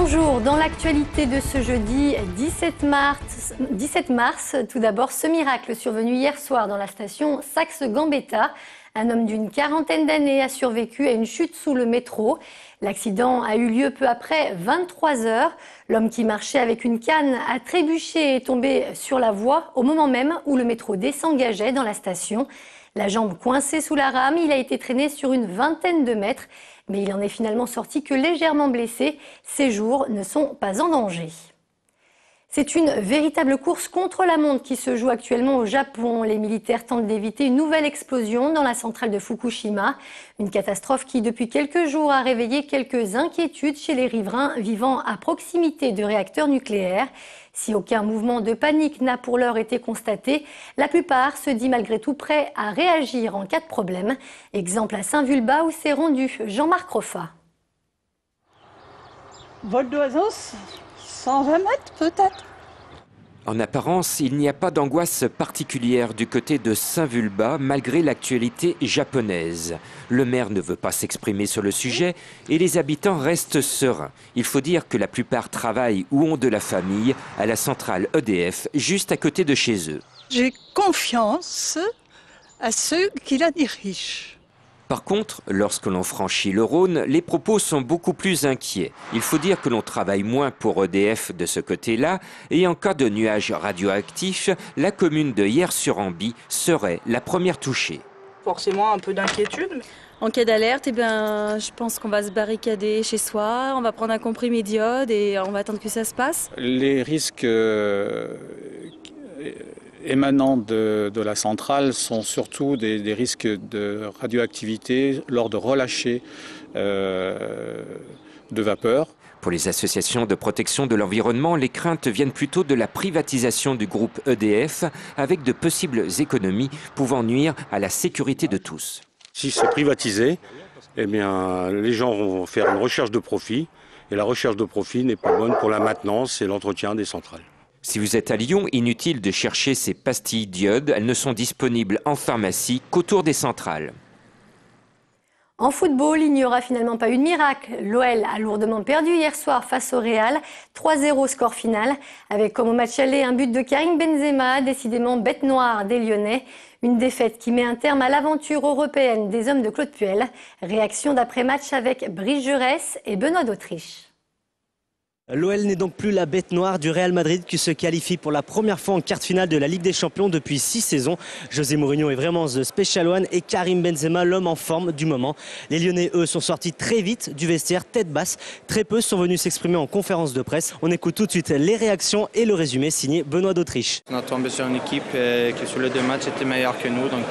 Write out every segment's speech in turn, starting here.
Bonjour, dans l'actualité de ce jeudi 17 mars, tout d'abord ce miracle survenu hier soir dans la station Saxe-Gambetta. Un homme d'une quarantaine d'années a survécu à une chute sous le métro. L'accident a eu lieu peu après 23 heures. L'homme qui marchait avec une canne a trébuché et est tombé sur la voie au moment même où le métro désengageait dans la station. La jambe coincée sous la rame, il a été traîné sur une vingtaine de mètres. Mais il en est finalement sorti que légèrement blessé. Ses jours ne sont pas en danger. C'est une véritable course contre la montre qui se joue actuellement au Japon. Les militaires tentent d'éviter une nouvelle explosion dans la centrale de Fukushima. Une catastrophe qui, depuis quelques jours, a réveillé quelques inquiétudes chez les riverains vivant à proximité de réacteurs nucléaires. Si aucun mouvement de panique n'a pour l'heure été constaté, la plupart se disent malgré tout prêts à réagir en cas de problème. Exemple à Saint-Vulbas où s'est rendu Jean-Marc Roffa. Vol d'oiseau, 120 mètres peut-être. En apparence, il n'y a pas d'angoisse particulière du côté de Saint-Vulbas malgré l'actualité japonaise. Le maire ne veut pas s'exprimer sur le sujet et les habitants restent sereins. Il faut dire que la plupart travaillent ou ont de la famille à la centrale EDF juste à côté de chez eux. J'ai confiance à ceux qui la dirigent. Par contre, lorsque l'on franchit le Rhône, les propos sont beaucoup plus inquiets. Il faut dire que l'on travaille moins pour EDF de ce côté-là et en cas de nuages radioactifs, la commune de Hyères-sur-Amby serait la première touchée. Forcément un peu d'inquiétude. En cas d'alerte, je pense qu'on va se barricader chez soi, on va prendre un comprimé d'iode et on va attendre que ça se passe. Les risques émanant de la centrale sont surtout des risques de radioactivité lors de relâchers de vapeur. Pour les associations de protection de l'environnement, les craintes viennent plutôt de la privatisation du groupe EDF avec de possibles économies pouvant nuire à la sécurité de tous. Si c'est privatisé, eh bien, les gens vont faire une recherche de profit et la recherche de profit n'est pas bonne pour la maintenance et l'entretien des centrales. Si vous êtes à Lyon, inutile de chercher ces pastilles d'iode. Elles ne sont disponibles en pharmacie qu'autour des centrales. En football, il n'y aura finalement pas eu de miracle. L'OL a lourdement perdu hier soir face au Real. 3-0 score final, avec comme au match aller un but de Karim Benzema, décidément bête noire des Lyonnais. Une défaite qui met un terme à l'aventure européenne des hommes de Claude Puel. Réaction d'après-match avec Brice Jurès et Benoît d'Autriche. L'OL n'est donc plus la bête noire du Real Madrid qui se qualifie pour la première fois en quart-finale de la Ligue des Champions depuis 6 saisons. José Mourinho est vraiment the special one et Karim Benzema l'homme en forme du moment. Les Lyonnais, eux, sont sortis très vite du vestiaire tête basse. Très peu sont venus s'exprimer en conférence de presse. On écoute tout de suite les réactions et le résumé signé Benoît d'Autriche. On est tombé sur une équipe qui sur les 2 matchs était meilleure que nous. Donc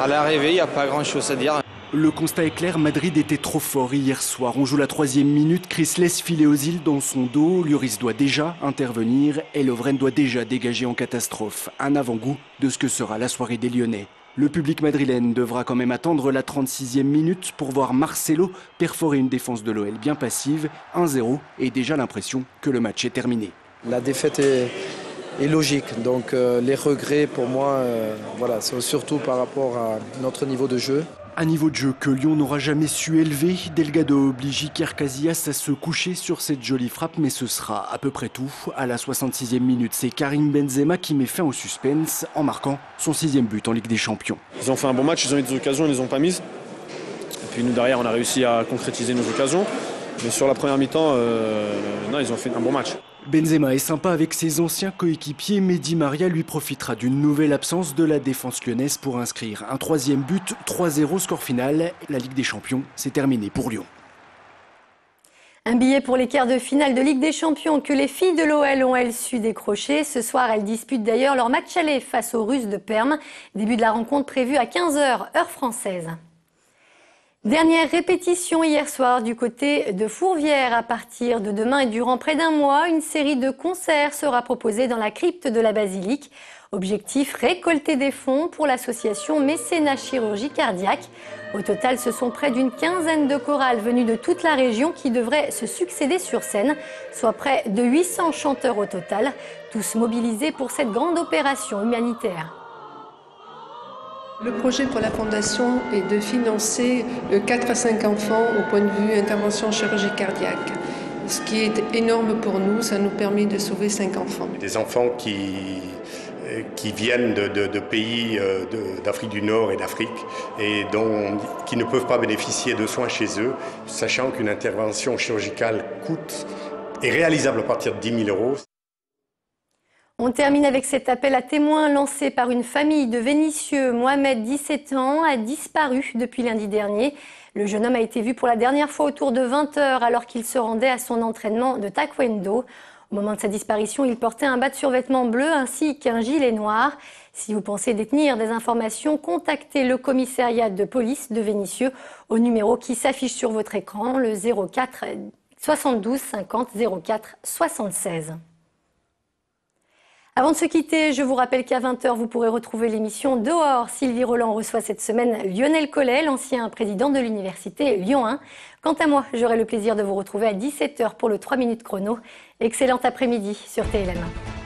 à l'arrivée, il n'y a pas grand-chose à dire. Le constat est clair, Madrid était trop fort hier soir. On joue la 3e minute, Chris laisse filer Ozil dans son dos. Lloris doit déjà intervenir et Lovren doit déjà dégager en catastrophe. Un avant-goût de ce que sera la soirée des Lyonnais. Le public madrilène devra quand même attendre la 36e minute pour voir Marcelo perforer une défense de l'OL bien passive. 1-0 et déjà l'impression que le match est terminé. La défaite est logique, donc les regrets pour moi, voilà, c'est surtout par rapport à notre niveau de jeu. Un niveau de jeu que Lyon n'aura jamais su élever. Delgado oblige Iker Casillas à se coucher sur cette jolie frappe, mais ce sera à peu près tout. À la 66e minute, c'est Karim Benzema qui met fin au suspense en marquant son 6e but en Ligue des Champions. Ils ont fait un bon match, ils ont eu des occasions, ils ne les ont pas mises. Et puis nous derrière, on a réussi à concrétiser nos occasions. Mais sur la première mi-temps, non, ils ont fait un bon match. Benzema est sympa avec ses anciens coéquipiers, mais Di Maria lui profitera d'une nouvelle absence de la défense lyonnaise pour inscrire un 3e but, 3-0 score final. La Ligue des Champions, c'est terminé pour Lyon. Un billet pour les quarts de finale de Ligue des Champions que les filles de l'OL ont elles su décrocher. Ce soir, elles disputent d'ailleurs leur match aller face aux Russes de Perm. Début de la rencontre prévue à 15h, heure française. Dernière répétition hier soir du côté de Fourvière. À partir de demain et durant près d'un mois, une série de concerts sera proposée dans la crypte de la basilique. Objectif, récolter des fonds pour l'association Mécénat Chirurgie Cardiaque. Au total, ce sont près d'une quinzaine de chorales venues de toute la région qui devraient se succéder sur scène, soit près de 800 chanteurs au total, tous mobilisés pour cette grande opération humanitaire. Le projet pour la Fondation est de financer 4 à 5 enfants au point de vue intervention chirurgie cardiaque. Ce qui est énorme pour nous, ça nous permet de sauver 5 enfants. Des enfants qui viennent de pays d'Afrique du Nord et d'Afrique et qui ne peuvent pas bénéficier de soins chez eux, sachant qu'une intervention chirurgicale est réalisable à partir de 10 000 €. On termine avec cet appel à témoins lancé par une famille de Vénissieux. Mohamed, 17 ans, a disparu depuis lundi dernier. Le jeune homme a été vu pour la dernière fois autour de 20 h alors qu'il se rendait à son entraînement de taekwondo. Au moment de sa disparition, il portait un bas de survêtement bleu ainsi qu'un gilet noir. Si vous pensez détenir des informations, contactez le commissariat de police de Vénissieux au numéro qui s'affiche sur votre écran, le 04 72 50 04 76. Avant de se quitter, je vous rappelle qu'à 20 h, vous pourrez retrouver l'émission Dehors. Sylvie Roland reçoit cette semaine Lionel Collet, l'ancien président de l'université Lyon 1. Quant à moi, j'aurai le plaisir de vous retrouver à 17 h pour le 3 minutes chrono. Excellent après-midi sur TLM1.